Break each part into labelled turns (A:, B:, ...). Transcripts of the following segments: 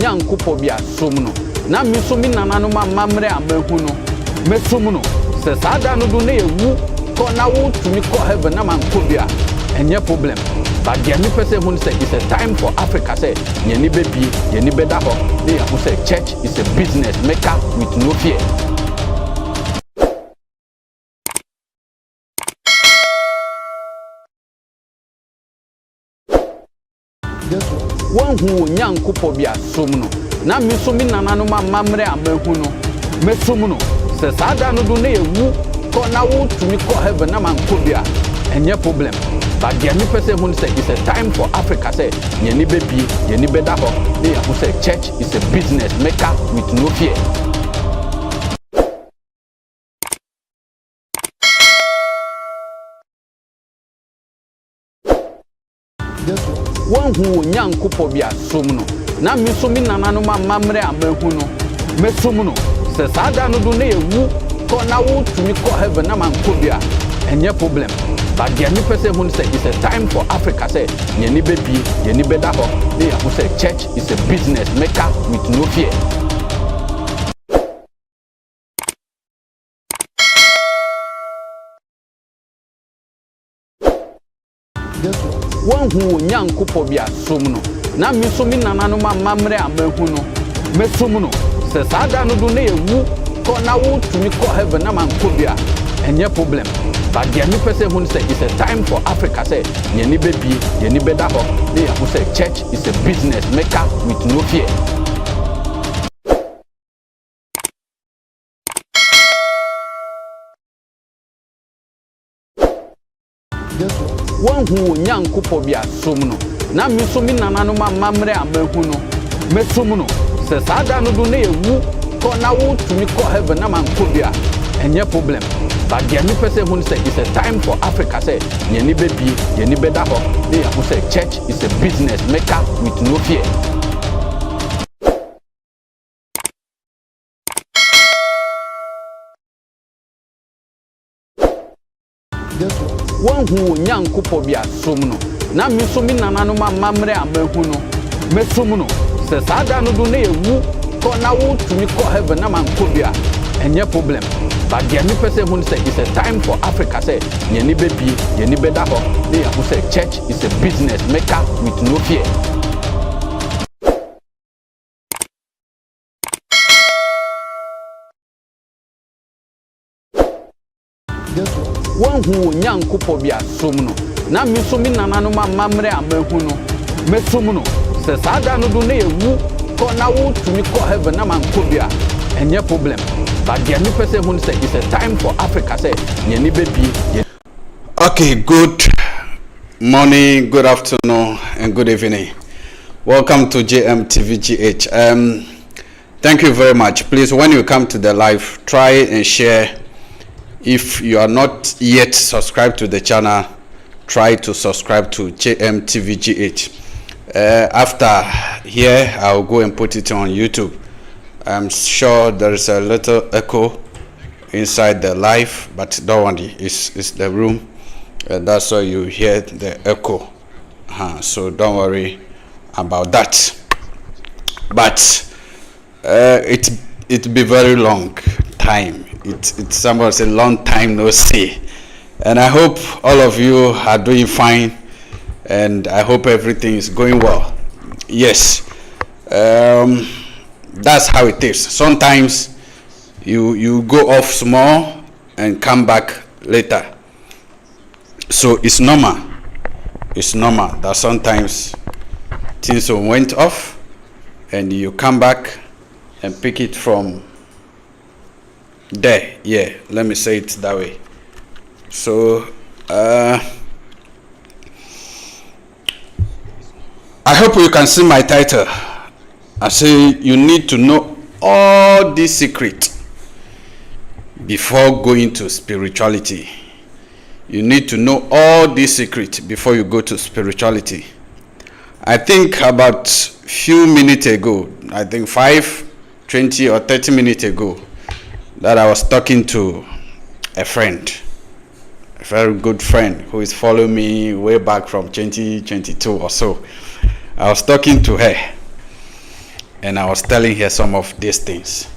A: nyankopɔ bi asom no na me so me nananom amamre amahu no mesum no se sada no do na ewu ko na wo tumi ko heaven na manko bi a enye problem but the me person who say it's a time for Africa say yeni bebi yeni beda ho they who say church is a business maker with no fear. One who nyankopɔ bi asom no na me so me nananom amamre amahu no mesum no se sada no do na ewu ko na wo tumi ko heaven na manko bi a enye problem but the me person who say it's a time for Africa say yeni bebi yeni beda ho they who say church is a business maker with no fear. One who nyankopɔ bi asom no na me so me nananom amamre amahu no mesum no se sada no do na ewu ko na wo tumi ko heaven na manko bi a enye problem but the me person who say it's a time for Africa say yeni bebi yeni beda ho they who say church is a business maker with no fear. One who nyankopɔ bi asom no na me so me nananom amamre amahu no mesum no se sada no do na ewu ko na wo tumi ko heaven na manko bi a enye problem but the me person who say it's a time for Africa say yeni bebi yeni beda ho they who say church is a business maker with no fear. One who nyankopɔ bi asom no na me so me nananom amamre amahu no mesum no se sada no do na ewu ko na wo tumi ko heaven na manko bi a enye problem but the me person who say it's a time for Africa say yeni bebi yeni beda ho they who say church is a business maker with no fear. One who nyankopɔ bi asom no na me so me nananom amamre amahu no mesum no se sada no do na ewu ko na wo tumi ko heaven na manko bi a enye problem but the me person who say it's a time for Africa say yeni bebi yeni beda ho they who say church is a business maker with no fear. One who nyankopɔ bi asom no na me so me nananom amamre amahu no mesum no se sada no do na ewu ko na wo tumi ko heaven na manko bi a enye problem but the me person who say it's a time for Africa say yeni bebi.
B: Okay, good morning, good afternoon and good evening. Welcome to JMTVGH. Thank you very much. Please, when you come to the live, try and share. If you are not yet subscribed to the channel, try to subscribe to JMTVGH. After here, I'll go and put it on YouTube. I'm sure there is a little echo inside the live, but don't worry, it's the room. That's why you hear the echo. So don't worry about that. But it be very long time. It's somewhat a long time no see, and I hope all of you are doing fine, and I hope everything is going well. Yes, that's how it is. Sometimes you go off small and come back later, so it's normal. It's normal that sometimes things went off and you come back and pick it from there. Yeah, let me say it that way. So I hope you can see my title. I say you need to know all this secret before going to spirituality. You need to know all this secret before you go to spirituality. I think about few minutes ago, I think 5, 20 or 30 minutes ago, that I was talking to a friend, a very good friend who is following me way back from 2022 or so. I was talking to her, and I was telling her some of these things.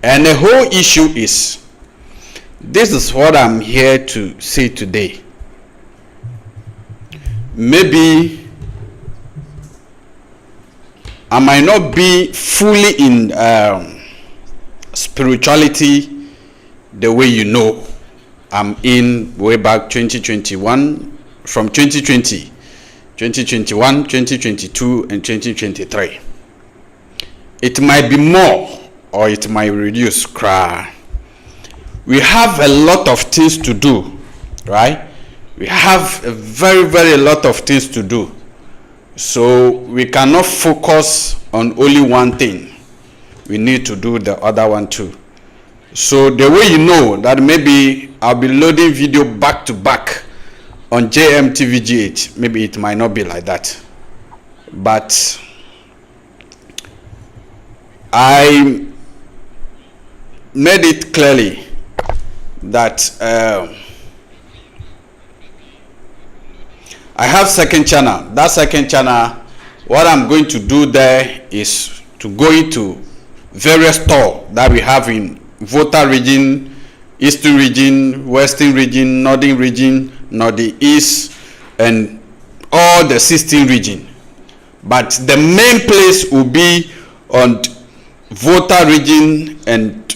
B: And the whole issue is, this is what I'm here to say today. Maybe I might not be fully in spirituality the way you know I'm in way back 2021, from 2020, 2021, 2022, and 2023. It might be more or it might reduce. We have a lot of things to do, right? We have a very lot of things to do. So we cannot focus on only one thing. We need to do the other one too. So the way you know that maybe I'll be loading video back to back on JMTVGH, maybe it might not be like that. But I made it clearly that I have second channel. That second channel, what I'm going to do there is to go into various stores that we have in Volta region, Eastern region, Western region, Northern region, Northeast, and all the 16 region. But the main place will be on Volta region and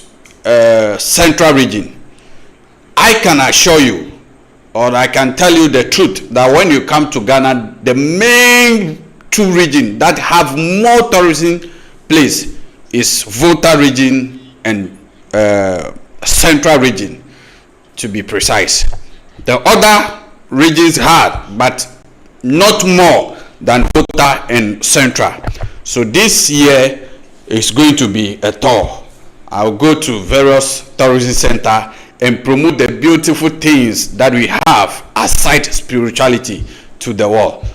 B: Central region. I can assure you, or I can tell you the truth, that when you come to Ghana, the main two regions that have more tourism place is Volta region and Central region, to be precise. The other regions have, but not more than Volta and Central. So this year is going to be a tour. I'll go to various tourism centers and promote the beautiful things that we have aside spirituality to the world.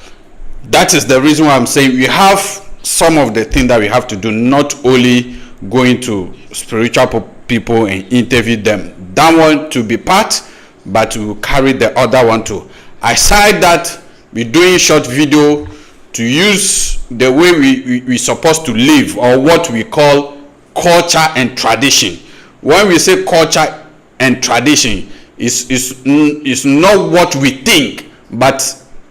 B: That is the reason why I'm saying we have some of the things that we have to do, not only going to spiritual people and interview them. That one to be part, but we will carry the other one too. Aside that, we're doing short video to use the way we supposed to live, or what we call culture and tradition. When we say culture and tradition, is not what we think, but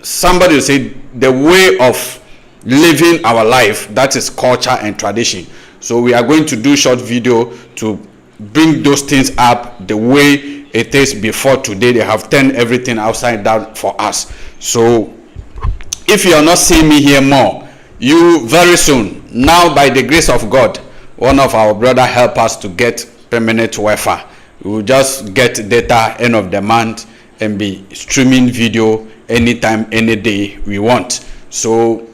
B: somebody will say the way of living our life. That is culture and tradition. So we are going to do short video to bring those things up the way it is before today. They have turned everything upside down for us. So if you are not seeing me here more, you very soon, now by the grace of God, one of our brother help us to get permanent Wi-Fi. We will just get data end of the month and be streaming video anytime, any day we want. So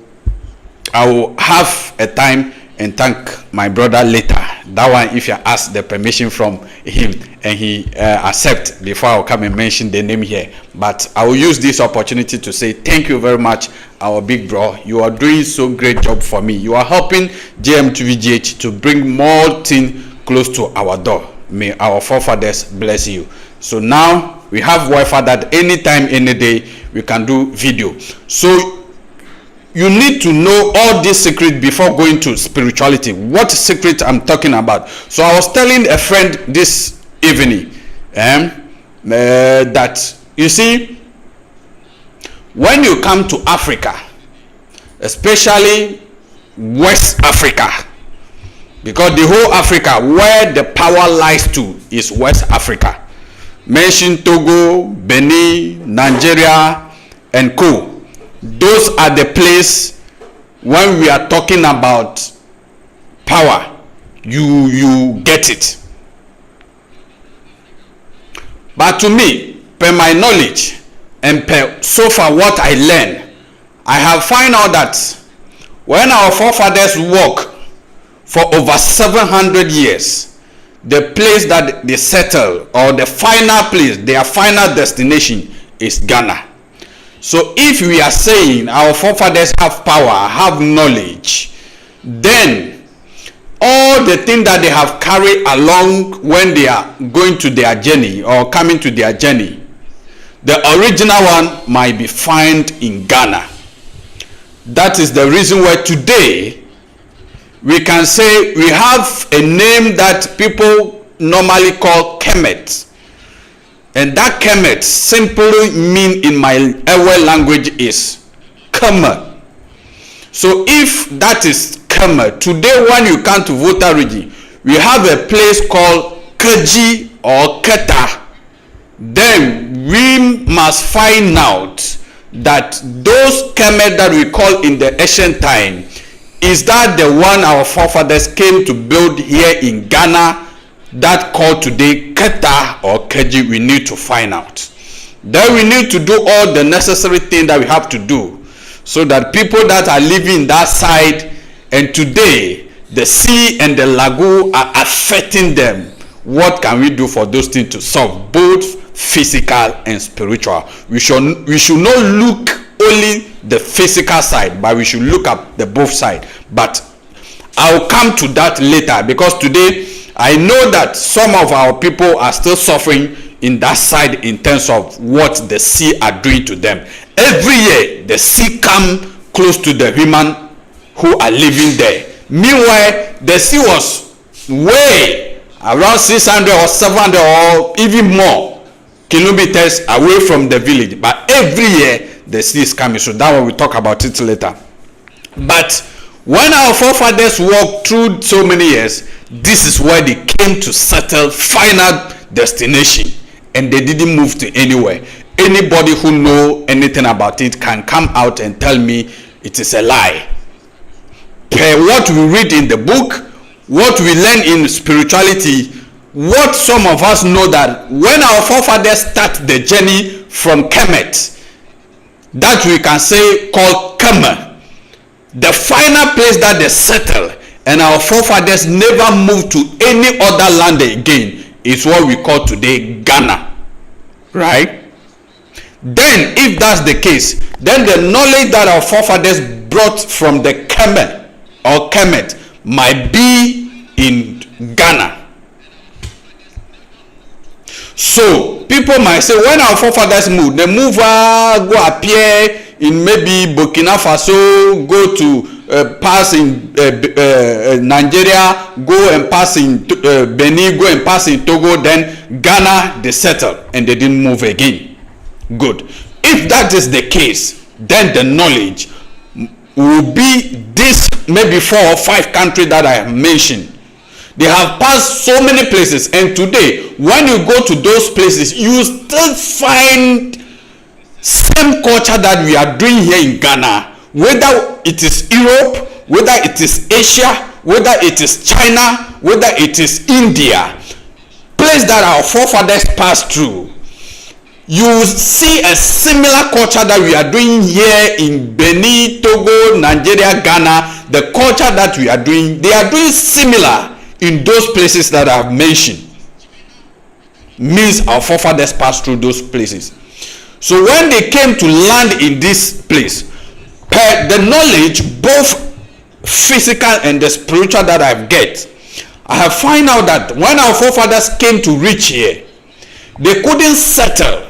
B: I will have a time and thank my brother later. That one, if you ask the permission from him and he accept, before I'll come and mention the name here. But I will use this opportunity to say thank you very much, our big bro. You are doing so great job for me. You are helping JM2VGH to bring more things close to our door. May our forefathers bless you. So now we have Wi-Fi that anytime, any day we can do video. So you need to know all these secrets before going to spirituality. What secret I'm talking about? So I was telling a friend this evening that, you see, when you come to Africa, especially West Africa, because the whole Africa where the power lies to is West Africa. Mention Togo, Benin, Nigeria, and Co. Those are the place when we are talking about power, you get it. But to me, per my knowledge and per so far what I learned, I have found out that when our forefathers walk for over 700 years, the place that they settle, or the final place, their final destination, is Ghana. So if we are saying our forefathers have power, have knowledge, then all the things that they have carried along when they are going to their journey or coming to their journey, the original one might be found in Ghana. That is the reason why today we can say we have a name that people normally call Kemet. And that Kemet simply mean in my Ewe language is Kama. So if that is Kama, today when you come to Volta region, we have a place called Kaji or Keta. Then we must find out that those Kemet that we call in the ancient time, is that the one our forefathers came to build here in Ghana that called today Keta or Keji? We need to find out. Then we need to do all the necessary things that we have to do so that people that are living that side, and today the sea and the lagoon are affecting them, what can we do for those things to solve, both physical and spiritual? We should not look only the physical side, but we should look at the both side. But I'll come to that later, because today I know that some of our people are still suffering in that side in terms of what the sea are doing to them. Every year the sea come close to the human who are living there. Meanwhile, the sea was way around 600 or 700 or even more kilometers away from the village, but every year the sea is coming. So that one we talk about it later. But when our forefathers walked through so many years, this is where they came to settle final destination, and they didn't move to anywhere. Anybody who know anything about it can come out and tell me it is a lie. Per what we read in the book, what we learn in spirituality, what some of us know, that when our forefathers start the journey from Kemet, that we can say called Kama, the final place that they settle, and our forefathers never moved to any other land again, is what we call today Ghana, right? Then if that's the case, then the knowledge that our forefathers brought from the Kemet or Kemet might be in Ghana. So people might say, when our forefathers moved, they move go appear in maybe Burkina Faso, go to pass in Nigeria, go and pass in Benin, go and pass in Togo, then Ghana they settle and they didn't move again. Good. If that is the case, then the knowledge will be this maybe 4 or 5 countries that I have mentioned. They have passed so many places, and today when you go to those places, you still find same culture that we are doing here in Ghana, whether it is Europe, whether it is Asia, whether it is China, whether it is India, place that our forefathers passed through. You will see a similar culture that we are doing here in Benin, Togo, Nigeria, Ghana. The culture that we are doing, they are doing similar in those places that I have mentioned. Means our forefathers passed through those places. So when they came to land in this place, per the knowledge, both physical and the spiritual that I get, I have found out that when our forefathers came to reach here, they couldn't settle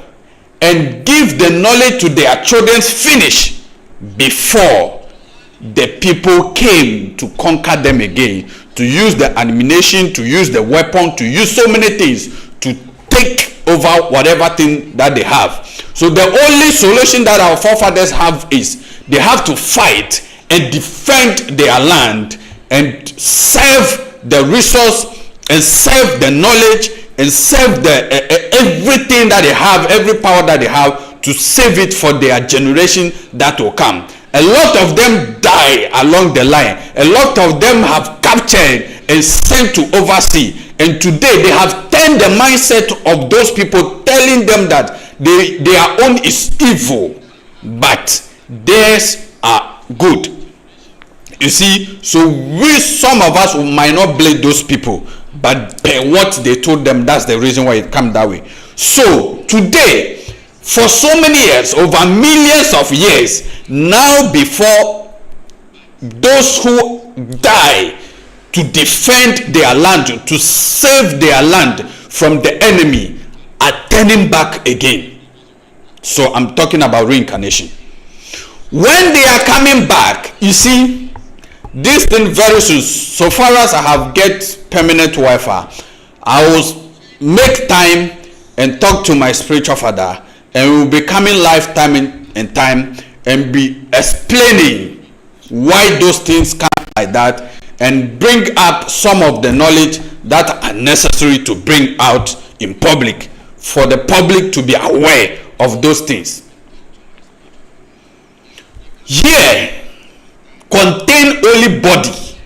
B: and give the knowledge to their children finish before the people came to conquer them again, to use the ammunition, to use the weapon, to use so many things to take over whatever thing that they have. So the only solution that our forefathers have is they have to fight and defend their land and serve the resource and serve the knowledge and serve the everything that they have, every power that they have, to save it for their generation that will come. A lot of them die along the line. A lot of them have captured and sent to overseas, and today they have turned the mindset of those people, telling them that their own is evil but theirs are good. You see, so we, some of us, might not blame those people, but per what they told them, that's the reason why it come that way. So today, for so many years, over millions of years, now before those who die to defend their land, to save their land from the enemy, are turning back again. So I'm talking about reincarnation. When they are coming back, you see, this thing very soon, so far as I have get permanent Wi-Fi, I will make time and talk to my spiritual father, and we will be coming live time in time and be explaining why those things come like that, and bring up some of the knowledge that are necessary to bring out in public for the public to be aware of those things. Here contain only body.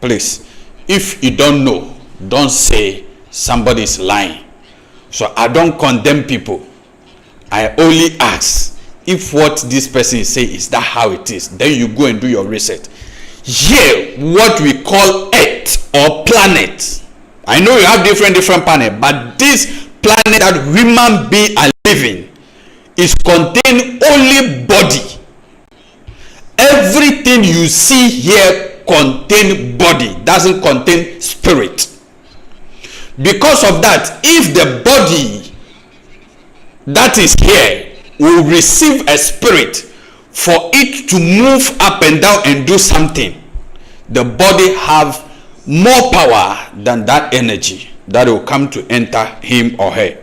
B: Please, if you don't know, don't say somebody is lying. So I don't condemn people. I only ask if what this person is saying is that how it is. Then you go and do your research. Here, what we call Earth or planet. I know you have different planet, but this planet that human beings are living is contain only body. Everything you see here contain body, doesn't contain spirit. Because of that, if the body that is here will receive a spirit for it to move up and down and do something, the body have more power than that energy that will come to enter him or her.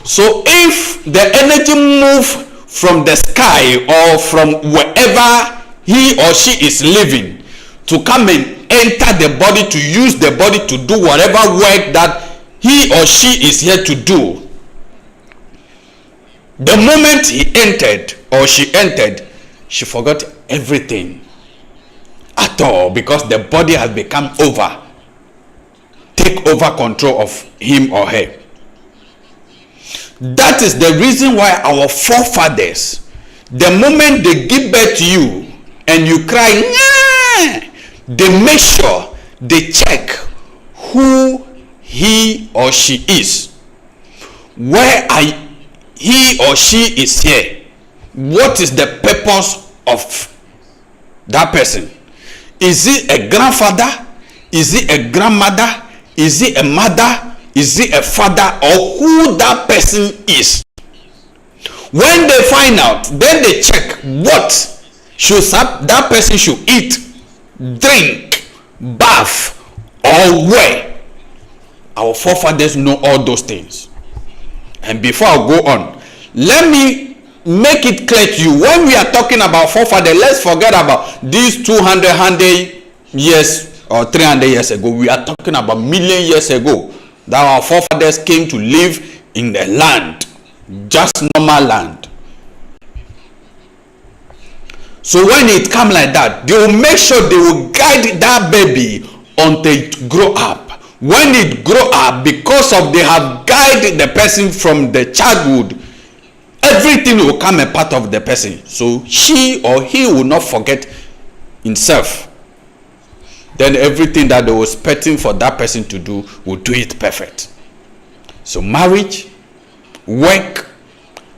B: So if the energy move from the sky or from wherever he or she is living to come and enter the body, to use the body to do whatever work that he or she is here to do, the moment he entered or she entered, she forgot everything at all, because the body has become take over control of him or her. That is the reason why our forefathers, the moment they give birth to you and you cry, nah, they make sure they check who he or she is, where he or she is here, what is the purpose of that person. Is it a grandfather? Is it a grandmother? Is it a mother? Is it a father? Or who that person is? When they find out, then they check what should that person should eat, drink, bath, or wear. Our forefathers know all those things. And before I go on, let me make it clear to you, when we are talking about forefathers, let's forget about these 200 years or 300 years ago. We are talking about million years ago that our forefathers came to live in the land, just normal land. So when it comes like that, they will make sure they will guide that baby until it grow up. When it grow up, because of they have guided the person from the childhood, everything will come a part of the person. So she or he will not forget himself. Then everything that they were expecting for that person to do, will do it perfect. So marriage, work,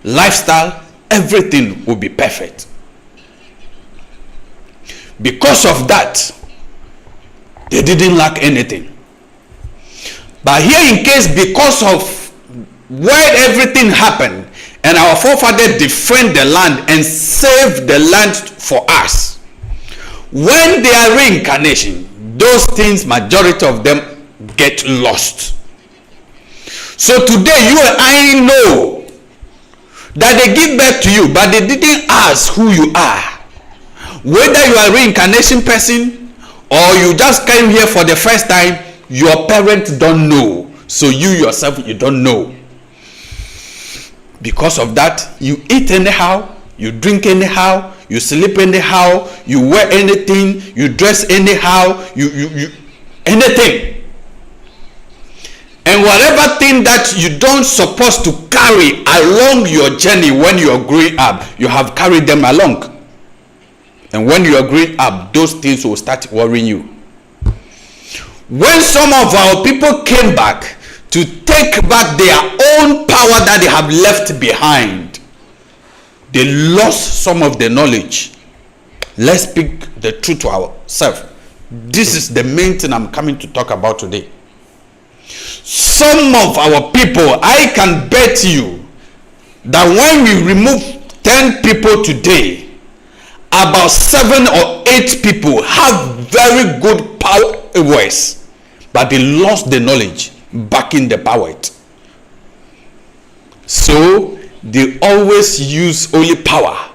B: lifestyle, everything will be perfect. Because of that, they didn't lack anything. But here in case, because of where everything happened, and our forefathers defend the land and save the land for us, when they are reincarnation, those things, majority of them get lost. So today you and I know that they give birth to you, but they didn't ask who you are. Whether you are a reincarnation person or you just came here for the first time, your parents don't know. So you yourself, you don't know. Because of that, you eat anyhow, you drink anyhow, you sleep anyhow, you wear anything, you dress anyhow, you anything. And whatever thing that you don't supposed to carry along your journey when you are growing up, you have carried them along. And when you are growing up, those things will start worrying you. When some of our people came back to take back their own power that they have left behind, they lost some of the knowledge. Let's speak the truth to ourselves. This is the main thing I'm coming to talk about today. Some of our people, I can bet you that when we remove 10 people today, about 7 or 8 people have very good powers, but they lost the knowledge backing the power. So they always use only power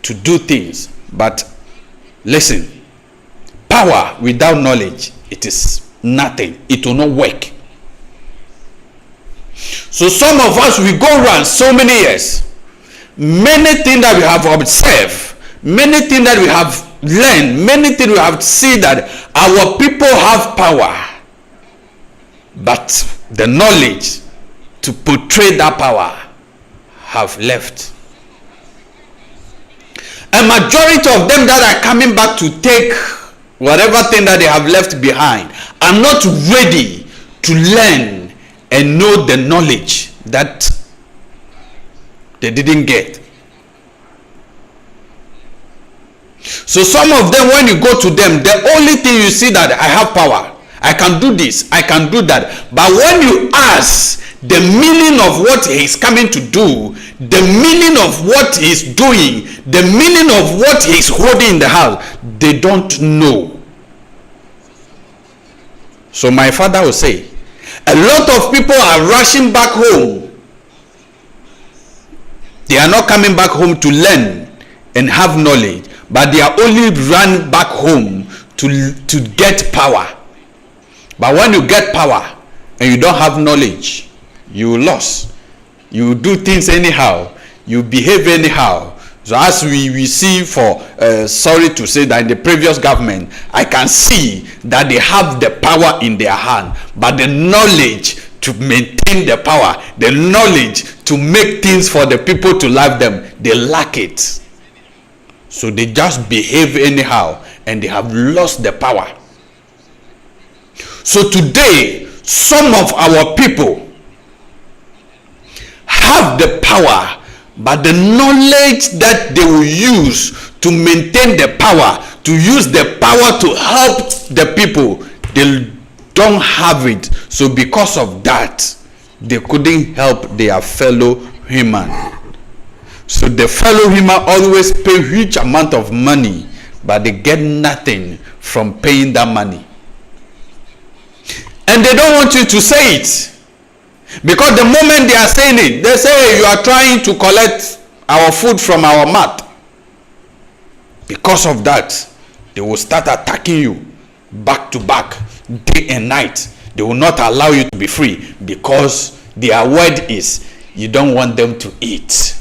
B: to do things. But listen, power without knowledge, it is nothing. It will not work. So some of us, we go around so many years, many things that we have observed, many things that we have learned, many things we have seen that our people have power, but the knowledge to portray that power have left. A majority of them that are coming back to take whatever thing that they have left behind are not ready to learn and know the knowledge that they didn't get. So some of them, when you go to them, the only thing you see that I have power, I can do this, I can do that. But when you ask the meaning of what he's coming to do, the meaning of what he's doing, the meaning of what he's holding in the house, they don't know. So my father will say, a lot of people are rushing back home. They are not coming back home to learn and have knowledge, but they are only run back home to get power. But when you get power and you don't have knowledge, you lose. You do things anyhow. You behave anyhow. So as we see, for sorry to say that in the previous government, I can see that they have the power in their hand, but the knowledge to maintain the power, the knowledge to make things for the people to love them, they lack it. So they just behave anyhow and they have lost the power. So today, some of our people have the power, but the knowledge that they will use to maintain the power, to use the power to help the people, they don't have it. So because of that, they couldn't help their fellow human. So the fellow human always pay huge amount of money, but they get nothing from paying that money. And they don't want you to say it. Because the moment they are saying it, they say, hey, you are trying to collect our food from our mat. Because of that, they will start attacking you back to back, day and night. They will not allow you to be free because their word is you don't want them to eat.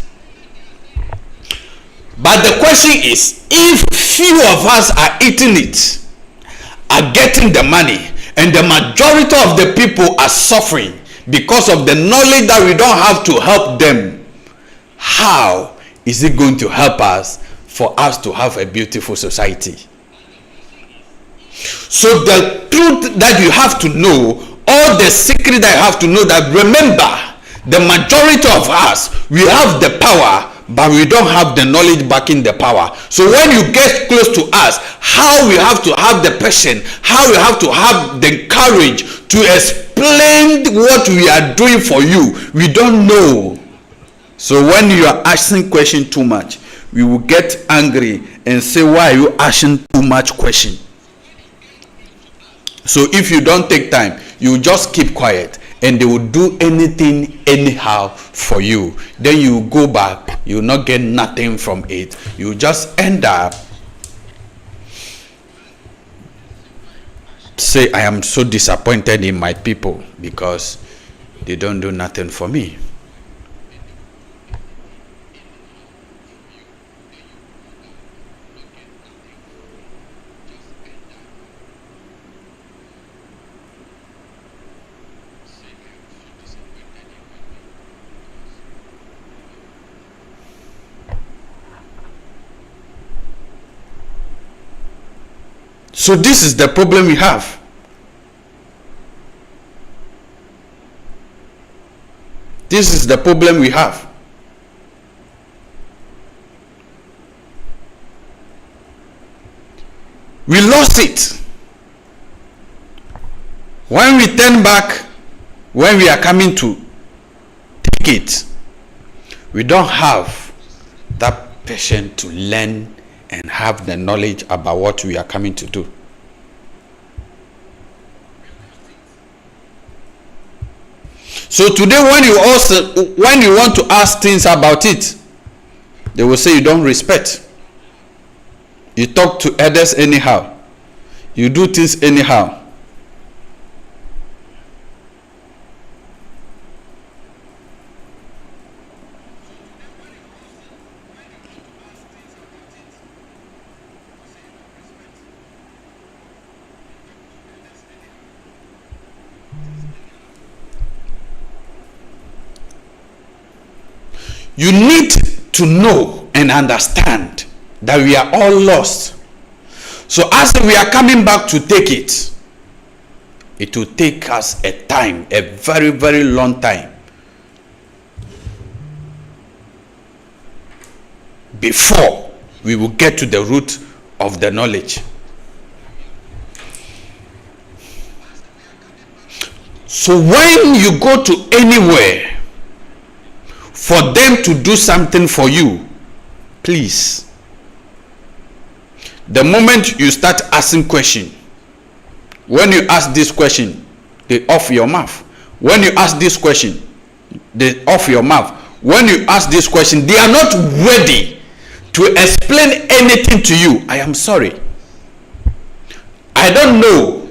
B: But the question is, if few of us are eating it, are getting the money, and the majority of the people are suffering because of the knowledge that we don't have to help them, how is it going to help us for us to have a beautiful society? So the truth that you have to know, or the secret that you have to know, that remember, the majority of us, we have the power, but we don't have the knowledge backing the power. So when you get close to us, how we have to have the passion, how we have to have the courage to explain what we are doing for you, we don't know. So when you are asking question too much, we will get angry and say, why are you asking too much question? So if you don't take time, you just keep quiet, and they will do anything anyhow for you. Then you go back, you will not get nothing from it. You just end up say, I am so disappointed in my people because they don't do nothing for me. So this is the problem we have. This is the problem we have. We lost it. When we turn back, when we are coming to take it, we don't have that patient to learn and have the knowledge about what we are coming to do. So today when you want to ask things about it, they will say you don't respect. You talk to others anyhow. You do things anyhow. You need to know and understand that we are all lost. So as we are coming back to take it, it will take us a time, a very, very long time, before we will get to the root of the knowledge. So when you go to anywhere for them to do something for you, please, the moment you start asking questions, when you ask this question, they off your mouth. When you ask this question, they off your mouth. When you ask this question, they are not ready to explain anything to you. I am sorry. I don't know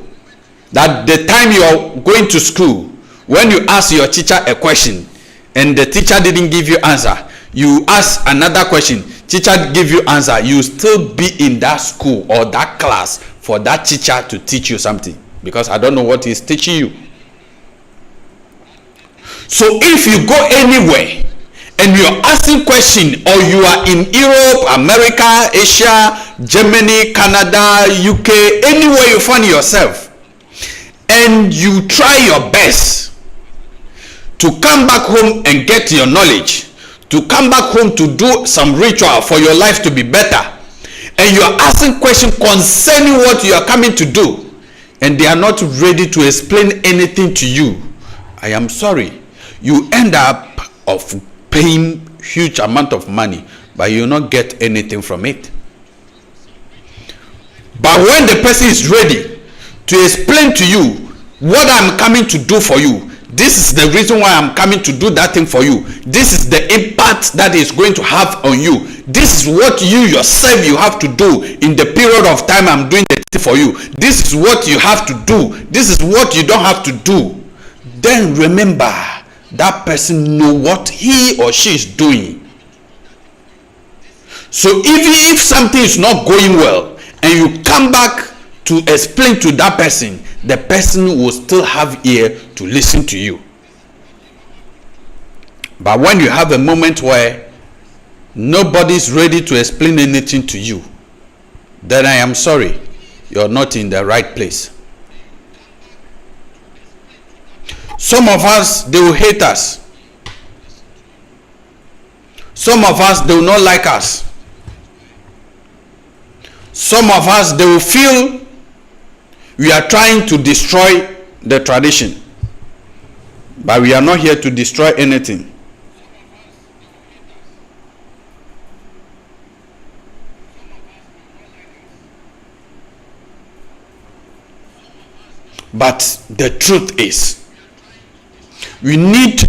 B: that the time you are going to school, when you ask your teacher a question and the teacher didn't give you answer, you ask another question, teacher give you answer, you still be in that school or that class for that teacher to teach you something, because I don't know what he's teaching you. So if you go anywhere and you're asking question, or you are in Europe, America, Asia, Germany, Canada, UK, anywhere you find yourself, and you try your best to come back home and get your knowledge, to come back home to do some ritual for your life to be better, and you are asking questions concerning what you are coming to do, and they are not ready to explain anything to you, I am sorry, you end up of paying huge amount of money, but you will not get anything from it. But when the person is ready to explain to you what I'm coming to do for you, this is the reason why I'm coming to do that thing for you, this is the impact that is going to have on you, this is what you yourself you have to do in the period of time I'm doing the thing for you, this is what you have to do, this is what you don't have to do, then remember that person know what he or she is doing. So even if something is not going well and you come back to explain to that person, the person will still have ear to listen to you. But when you have a moment where nobody is ready to explain anything to you, then I am sorry, you're not in the right place. Some of us, they will hate us. Some of us, they will not like us. Some of us, they will feel we are trying to destroy the tradition. But we are not here to destroy anything. But the truth is, we need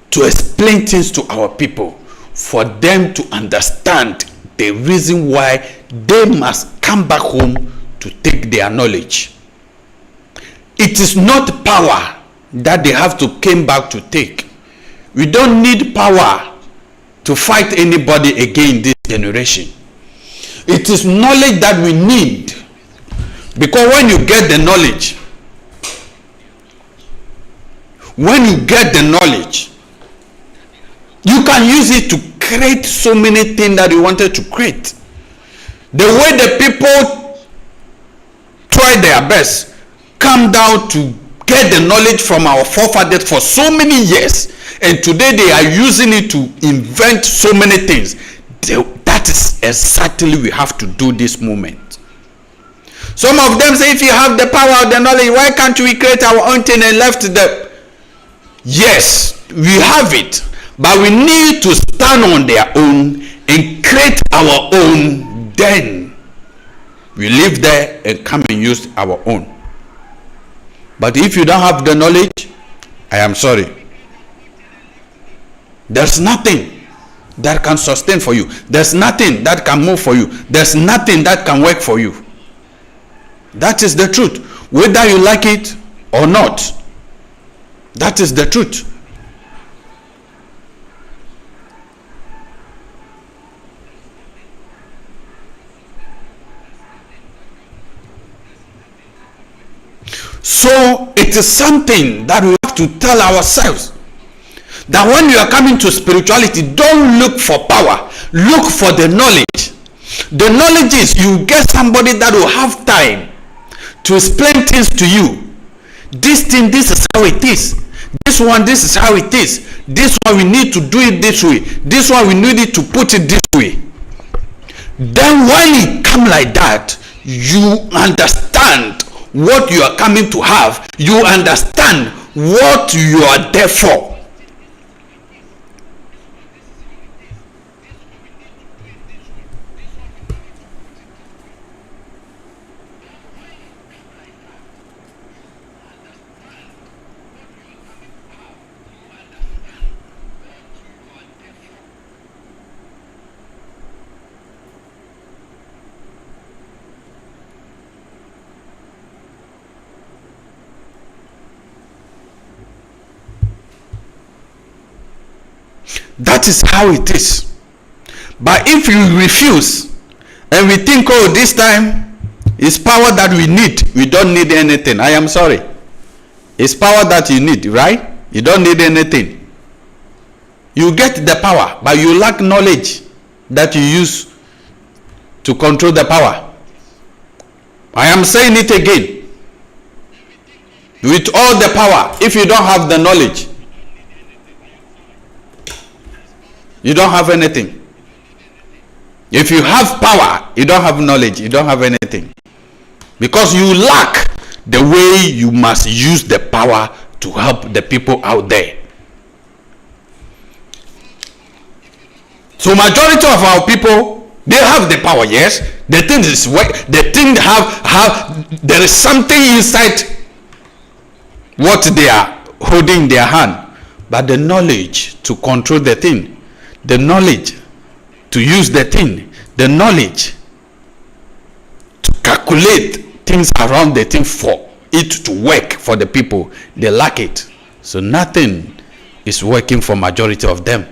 B: to explain things to our people for them to understand the reason why they must come back home to take their knowledge. It is not power that they have to come back to take. We don't need power to fight anybody again this generation. It is knowledge that we need, because when you get the knowledge, you can use it to create so many things that you wanted to create. The way the people try their best, come down to get the knowledge from our forefathers for so many years, and today they are using it to invent so many things. That is exactly we have to do this moment. Some of them say, if you have the power of the knowledge, why can't we create our own thing and left the... Yes, we have it, but we need to stand on their own and create our own, then we live there and come and use our own. But if you don't have the knowledge, I am sorry. There's nothing that can sustain for you. There's nothing that can move for you. There's nothing that can work for you. That is the truth. Whether you like it or not, that is the truth. So it is something that we have to tell ourselves, that when you are coming to spirituality, don't look for power, look for the knowledge. The knowledge is you get somebody that will have time to explain things to you. This thing, this is how it is. This one, this is how it is. This one, we need to do it this way. This one, we need it to put it this way. Then when it come like that, you understand what you are coming to have. You understand what you are there for. That is how it is. But if you refuse and we think, oh, this time it's power that we need, we don't need anything. I am sorry. It's power that you need, right? You don't need anything. You get the power, but you lack knowledge that you use to control the power. I am saying it again. With all the power, if you don't have the knowledge, you don't have anything. If you have power, you don't have knowledge, you don't have anything. Because you lack the way you must use the power to help the people out there. So majority of our people, they have the power, yes. The thing is what the thing have there is something inside what they are holding in their hand. But the knowledge to control the thing, the knowledge to use the thing, the knowledge to calculate things around the thing for it to work for the people, they lack it. So nothing is working for majority of them.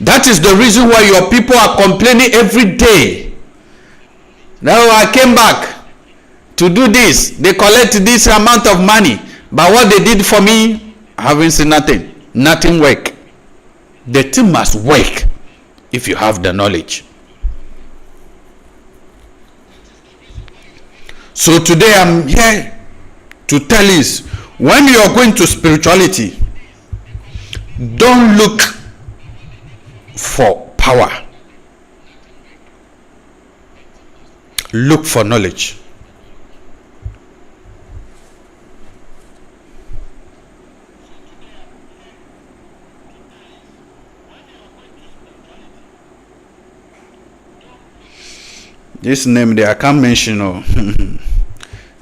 B: That is the reason why your people are complaining every day. Now I came back to do this, they collect this amount of money, but what they did for me, I haven't seen nothing work. The thing must work if you have the knowledge. So today I'm here to tell you, when you are going to spirituality, don't look for power. Look for knowledge. This name there, I can't mention.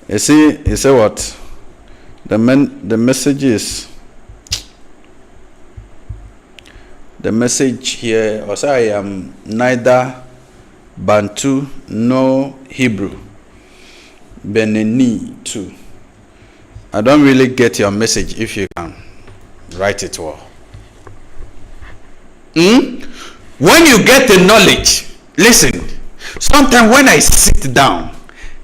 B: You see what? The message is. The message here, also I am neither Bantu nor Hebrew. Benini too. I don't really get your message if you can write it well. When you get the knowledge, listen. Sometimes when I sit down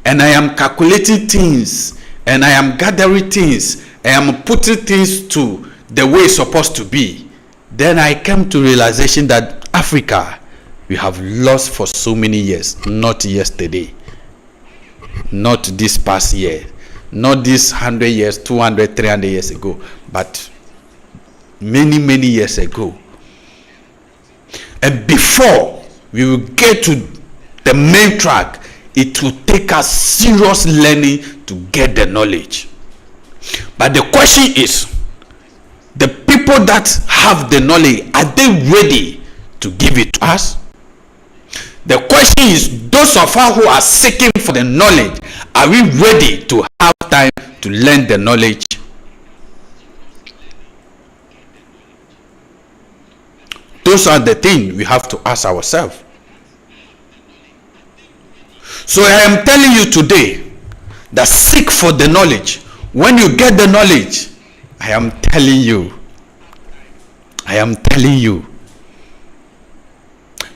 B: and I am calculating things and I am gathering things, I am putting things to the way it's supposed to be, then I came to realization that Africa, we have lost for so many years, not yesterday, not this past year, not this 100 years, 200, 300 years ago, but many years ago. And before we will get to the main track, it will take us serious learning to get the knowledge. But the question is, the people that have the knowledge, are they ready to give it to us? The question is, those of us who are seeking for the knowledge, are we ready to have time to learn the knowledge? Those are the things we have to ask ourselves. So I am telling you today that seek for the knowledge. When you get the knowledge, I am telling you,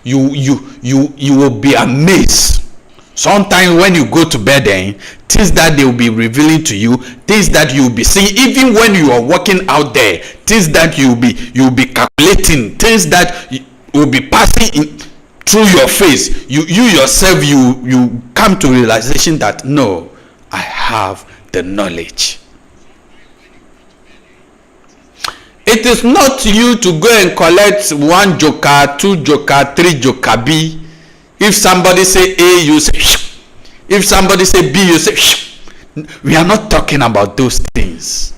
B: you will be amazed. Sometimes when you go to bed, things that they will be revealing to you, things that you will be seeing, even when you are walking out there, things that you will be calculating, things that will be passing in through your face. You yourself, you come to realization that no, I have the knowledge. It is not you to go and collect 1 joker, 2 joker, 3 joker B. If somebody say A, you say shh. If somebody say B, you say shh. We are not talking about those things.